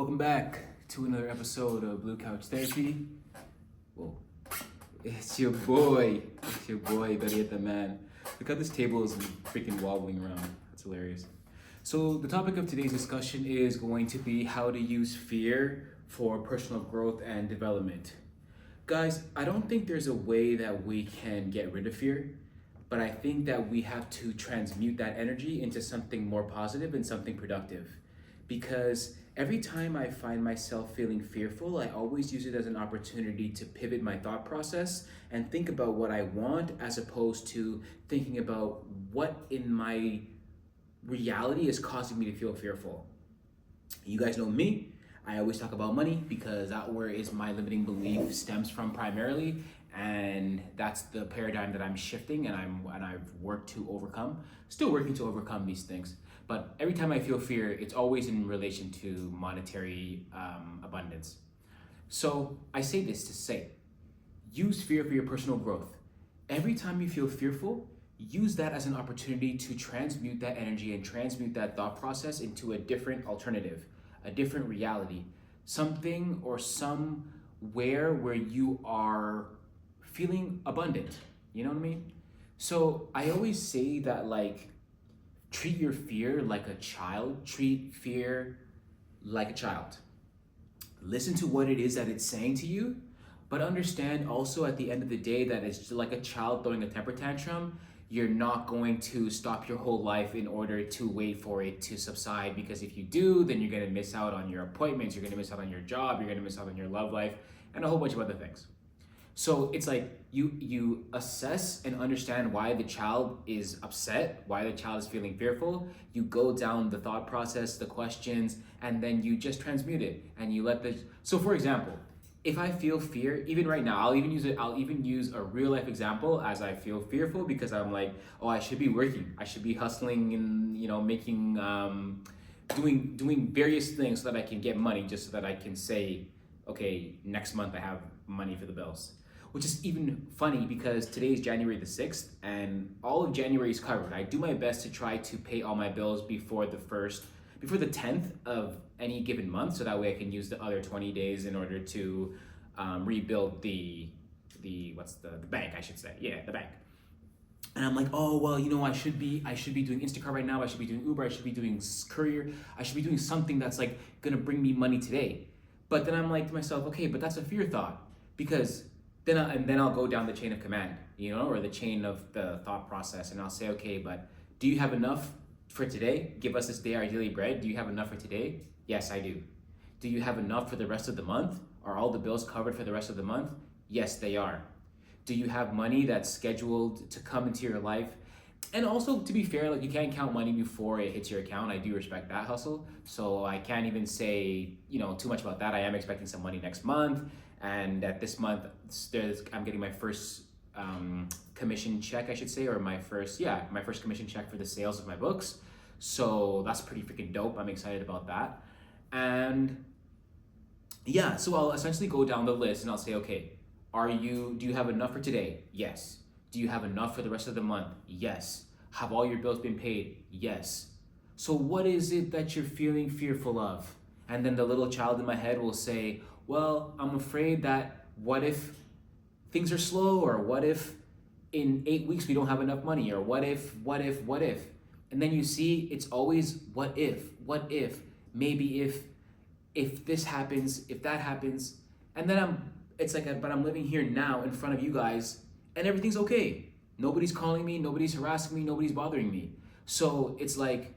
Welcome back to another episode of Blue Couch Therapy. Whoa. It's your boy, Dariet the Man. Look how this table is freaking wobbling around. That's hilarious. So the topic of today's discussion is going to be how to use fear for personal growth and development. Guys, I don't think there's a way that we can get rid of fear, but I think that we have to transmute that energy into something more positive and something productive. Because every time I find myself feeling fearful, I always use it as an opportunity to pivot my thought process and think about what I want as opposed to thinking about what in my reality is causing me to feel fearful. You guys know me. I always talk about money because that where is my limiting belief stems from primarily, and that's the paradigm that I'm shifting and I've worked to overcome. Still working to overcome these things. But every time I feel fear, it's always in relation to monetary abundance. So I say this to say, use fear for your personal growth. Every time you feel fearful, use that as an opportunity to transmute that energy and transmute that thought process into a different alternative, a different reality, something or somewhere where you are feeling abundant. You know what I mean? So I always say that treat your fear like a child. Treat fear like a child. Listen to what it is that it's saying to you, but understand also at the end of the day that it's just like a child throwing a temper tantrum. You're not going to stop your whole life in order to wait for it to subside, because if you do, then you're going to miss out on your appointments, you're going to miss out on your job, you're going to miss out on your love life, and a whole bunch of other things. So it's like you assess and understand why the child is upset, why the child is feeling fearful. You go down the thought process, the questions, and then you just transmute it. And you let so for example, if I feel fear, even right now, I'll even use a real life example as I feel fearful, because I'm like, oh, I should be working. I should be hustling and, making, doing various things so that I can get money, just so that I can say, okay, next month I have money for the bills. Which is even funny because today is January the 6th and all of January is covered. I do my best to try to pay all my bills before the 10th of any given month, so that way I can use the other 20 days in order to rebuild the bank, I should say. Yeah, the bank. And I'm like, oh, well, I should be doing Instacart right now. I should be doing Uber. I should be doing Courier. I should be doing something that's gonna bring me money today. But then I'm like to myself, okay, but that's a fear thought, because then I'll go down the chain of command, or the chain of the thought process, and I'll say, okay, but do you have enough for today? Give us this day our daily bread. Do you have enough for today? Yes, I do. Do you have enough for the rest of the month? Are all the bills covered for the rest of the month? Yes, they are. Do you have money that's scheduled to come into your life? And also, to be fair, you can't count money before it hits your account. I do respect that hustle. So I can't even say, too much about that. I am expecting some money next month. And at this month, I'm getting my first commission check, I should say, or my first commission check for the sales of my books. So that's pretty freaking dope. I'm excited about that. And yeah, so I'll essentially go down the list and I'll say, okay, do you have enough for today? Yes. Do you have enough for the rest of the month? Yes. Have all your bills been paid? Yes. So what is it that you're feeling fearful of? And then the little child in my head will say, well, I'm afraid that what if things are slow, or what if in 8 weeks we don't have enough money, or what if? And then you see, it's always what if, maybe if this happens, if that happens. And then but I'm living here now in front of you guys and everything's okay. Nobody's calling me, nobody's harassing me, nobody's bothering me. So it's like,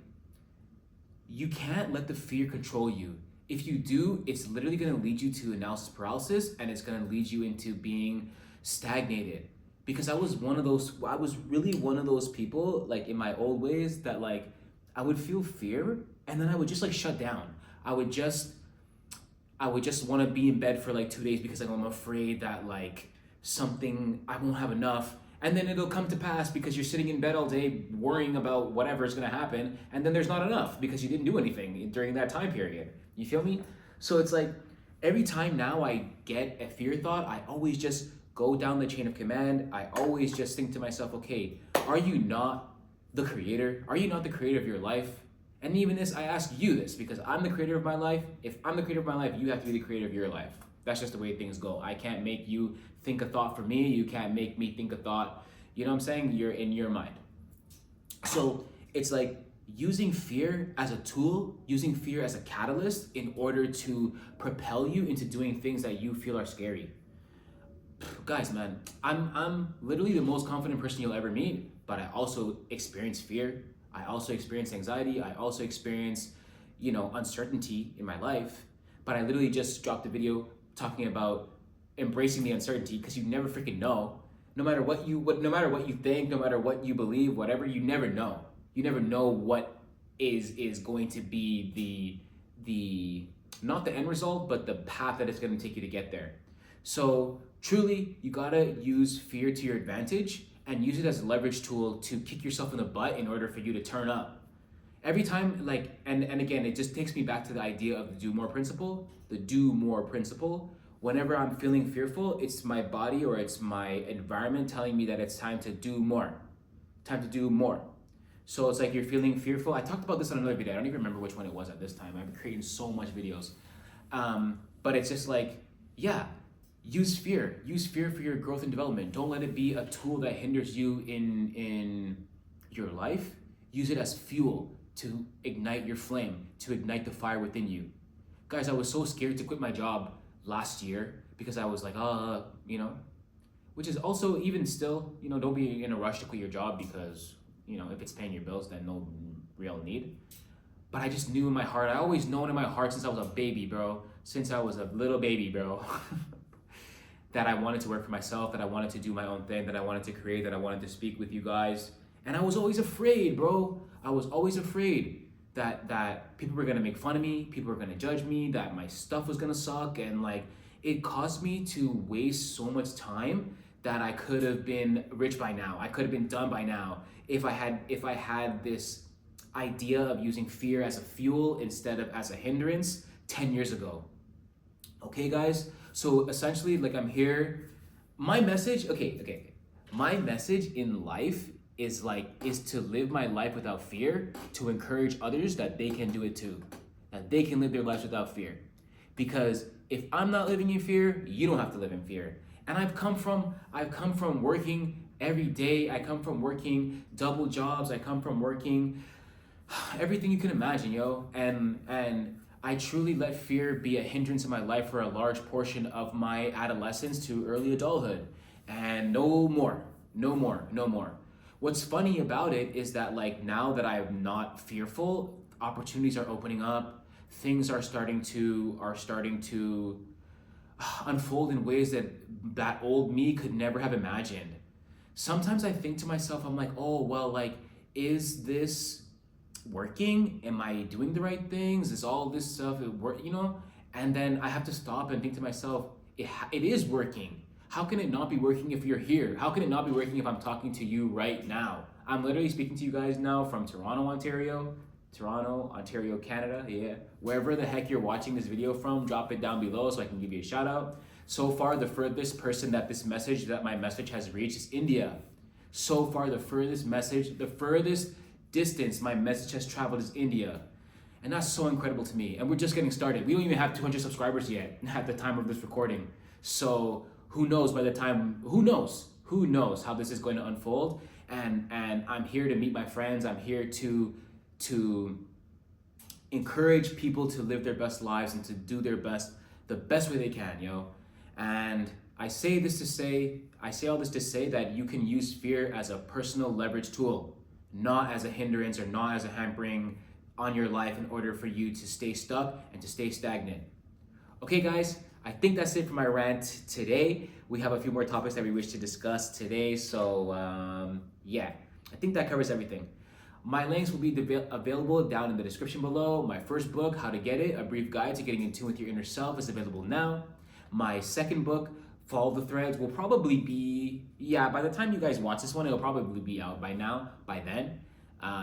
you can't let the fear control you. If you do, it's literally going to lead you to analysis paralysis, and it's going to lead you into being stagnated. Because I was really one of those people, in my old ways, that I would feel fear and then I would just shut down. I would just want to be in bed for 2 days because I'm afraid that something, I won't have enough. And then it'll come to pass because you're sitting in bed all day worrying about whatever is going to happen, and then there's not enough because you didn't do anything during that time period. You feel me? So it's every time now I get a fear thought, I always just go down the chain of command. I always just think to myself, okay, are you not the creator? Are you not the creator of your life? And even this, I ask you this because I'm the creator of my life. If I'm the creator of my life, you have to be the creator of your life. That's just the way things go. I can't make you think a thought for me. You can't make me think a thought. You know what I'm saying? You're in your mind. So it's like using fear as a tool, using fear as a catalyst in order to propel you into doing things that you feel are scary. Guys, man, I'm literally the most confident person you'll ever meet, but I also experience fear. I also experience anxiety. I also experience, uncertainty in my life. But I literally just dropped a video talking about embracing the uncertainty because you never freaking know. No matter what you think, no matter what you believe, whatever, you never know. You never know what is going to be the not the end result, but the path that it's going to take you to get there. So truly, you gotta use fear to your advantage and use it as a leverage tool to kick yourself in the butt in order for you to turn up. Every time, and again, it just takes me back to the idea of the do more principle. The do more principle. Whenever I'm feeling fearful, it's my body or it's my environment telling me that it's time to do more. Time to do more. So it's like you're feeling fearful. I talked about this on another video. I don't even remember which one it was at this time. I've been creating so much videos. But it's just like, yeah, use fear. Use fear for your growth and development. Don't let it be a tool that hinders you in your life. Use it as fuel to ignite your flame, to ignite the fire within you. Guys, I was so scared to quit my job last year because I was like, which is also even still, don't be in a rush to quit your job because, if it's paying your bills, then no real need. But I just knew in my heart, I always known in my heart since I was a baby, bro, since I was a little baby, bro, that I wanted to work for myself, that I wanted to do my own thing, that I wanted to create, that I wanted to speak with you guys. And I was always afraid, bro. I was always afraid that people were gonna make fun of me, people were gonna judge me, that my stuff was gonna suck, and it caused me to waste so much time that I could have been rich by now. I could have been done by now if I had this idea of using fear as a fuel instead of as a hindrance 10 years ago. Okay, guys? So essentially, I'm here. My message, okay. My message in life is to live my life without fear, to encourage others that they can do it too, that they can live their lives without fear. Because if I'm not living in fear, you don't have to live in fear. And I've come from working every day. I come from working double jobs. I come from working everything you can imagine, yo. And I truly let fear be a hindrance in my life for a large portion of my adolescence to early adulthood. And no more. What's funny about it is that now that I'm not fearful, opportunities are opening up. Things are starting to unfold in ways that old me could never have imagined. Sometimes I think to myself, I'm like, oh, well, is this working? Am I doing the right things? Is all this stuff work? And then I have to stop and think to myself, it is working. How can it not be working if you're here? How can it not be working if I'm talking to you right now? I'm literally speaking to you guys now from Toronto, Ontario, Canada, yeah. Wherever the heck you're watching this video from, drop it down below so I can give you a shout out. So far, the furthest person that my message has reached is India. So far, the furthest distance my message has traveled is India. And that's so incredible to me. And we're just getting started. We don't even have 200 subscribers yet at the time of this recording. So who knows who knows how this is going to unfold. And I'm here to meet my friends. I'm here to encourage people to live their best lives and to do their best, the best way they can, yo. And I say all this to say that you can use fear as a personal leverage tool, not as a hindrance or not as a hampering on your life in order for you to stay stuck and to stay stagnant. Okay, guys, I think that's it for my rant today. We have a few more topics that we wish to discuss today. So yeah, I think that covers everything. My links will be available down in the description below. My first book, How to Get It, A Brief Guide to Getting in Tune with Your Inner Self, is available now. My second book, Follow the Threads, will probably be, by the time you guys watch this one, it'll probably be out by then.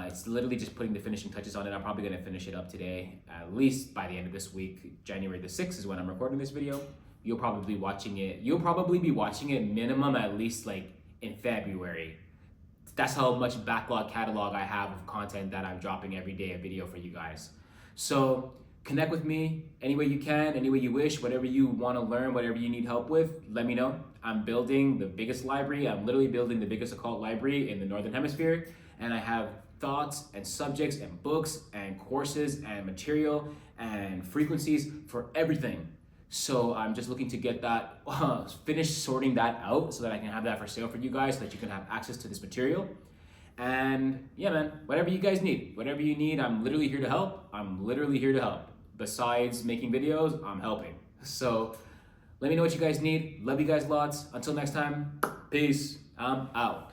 It's literally just putting the finishing touches on it. I'm probably gonna finish it up today, at least by the end of this week. January the 6th is when I'm recording this video. You'll probably be watching it minimum at least in February. that's how much backlog catalog I have of content that I'm dropping every day, a video for you guys. So connect with me any way you can, any way you wish, whatever you want to learn, whatever you need help with, let me know. I'm building the biggest library. I'm literally building the biggest occult library in the Northern Hemisphere. And I have thoughts and subjects and books and courses and material and frequencies for everything. So I'm just looking to get that, finish sorting that out so that I can have that for sale for you guys, so that you can have access to this material. And yeah, man, whatever you guys need, whatever you need, I'm literally here to help. I'm literally here to help. Besides making videos, I'm helping. So let me know what you guys need. Love you guys lots. Until next time, peace. I'm out.